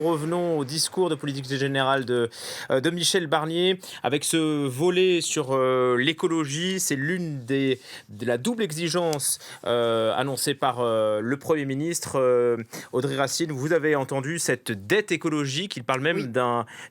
Revenons au discours de politique générale de Michel Barnier avec ce volet sur l'écologie. C'est de la double exigence annoncée par le Premier ministre. Audrey Racine, vous avez entendu cette dette écologique. Il parle même Oui,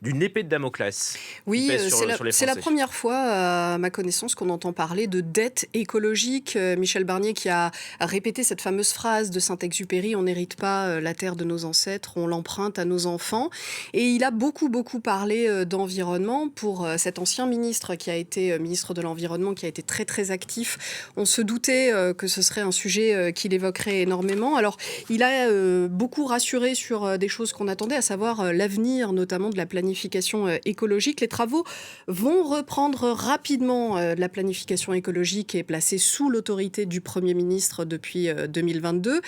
d'une épée de Damoclès qui oui, pèse sur les c'est la Français. première fois, à ma connaissance, qu'on entend parler de dette écologique. Michel Barnier qui a répété cette fameuse phrase de Saint-Exupéry: «On n'hérite pas, la terre de nos ancêtres, on l'emprunte à nos enfants», et il a beaucoup, beaucoup parlé, d'environnement pour, cet ancien ministre qui a été, ministre de l'environnement, qui a été très, très actif. On se doutait, que ce serait un sujet, qu'il évoquerait énormément. Alors, il a, beaucoup rassuré sur, des choses qu'on attendait, à savoir, l'avenir notamment de la planification, écologique. Les travaux vont reprendre rapidement. La planification écologique est placée sous l'autorité du Premier ministre depuis 2022.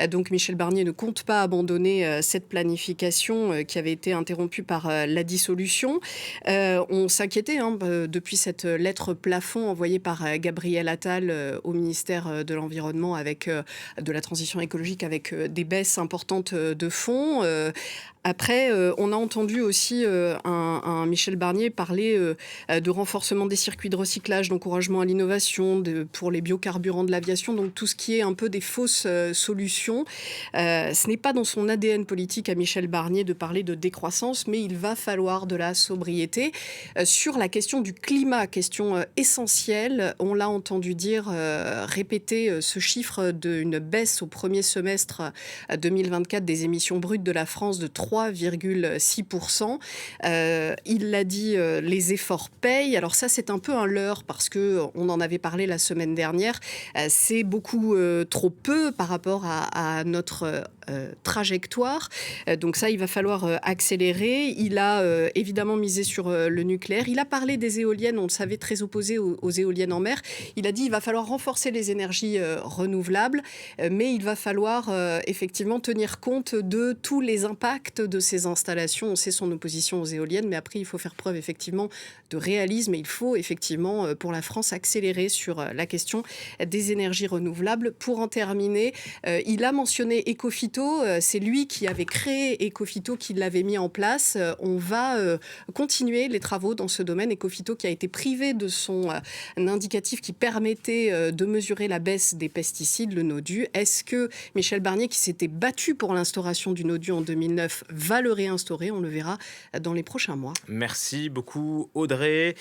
Donc Michel Barnier ne compte pas abandonner cette planification qui avait été interrompue par la dissolution. On s'inquiétait depuis cette lettre plafond envoyée par Gabriel Attal au ministère de l'Environnement, avec de la transition écologique, avec des baisses importantes de fonds. Après, on a entendu aussi un Michel Barnier parler de renforcement des circuits de recyclage, d'encouragement à l'innovation, pour les biocarburants de l'aviation, donc tout ce qui est un peu des fausses solutions. Ce n'est pas dans son ADN politique à Michel Barnier de parler de décroissance, mais il va falloir de la sobriété. Sur la question du climat, question essentielle, on l'a entendu dire, répéter ce chiffre d'une baisse au premier semestre 2024 des émissions brutes de la France de 3,6%. Il l'a dit, les efforts payent. Alors ça, c'est un peu un leurre parce qu'on en avait parlé la semaine dernière. C'est beaucoup trop peu par rapport à notre trajectoire. Donc ça, il va falloir accélérer. Il a évidemment misé sur le nucléaire. Il a parlé des éoliennes, on le savait, très opposé aux éoliennes en mer. Il a dit qu'il va falloir renforcer les énergies renouvelables, mais il va falloir effectivement tenir compte de tous les impacts de ces installations. On sait son opposition aux éoliennes, mais après, il faut faire preuve effectivement de réalisme, et il faut effectivement, pour la France, accélérer sur la question des énergies renouvelables. Pour en terminer, il a mentionné Ecofito. C'est lui qui avait créé Ecofito, qui l'avait mis en place. On va continuer les travaux dans ce domaine. Ecofito qui a été privé de son indicatif qui permettait de mesurer la baisse des pesticides, le NODU. Est-ce que Michel Barnier, qui s'était battu pour l'instauration du NODU en 2009, va le réinstaurer? On le verra dans les prochains mois. Merci beaucoup Audrey.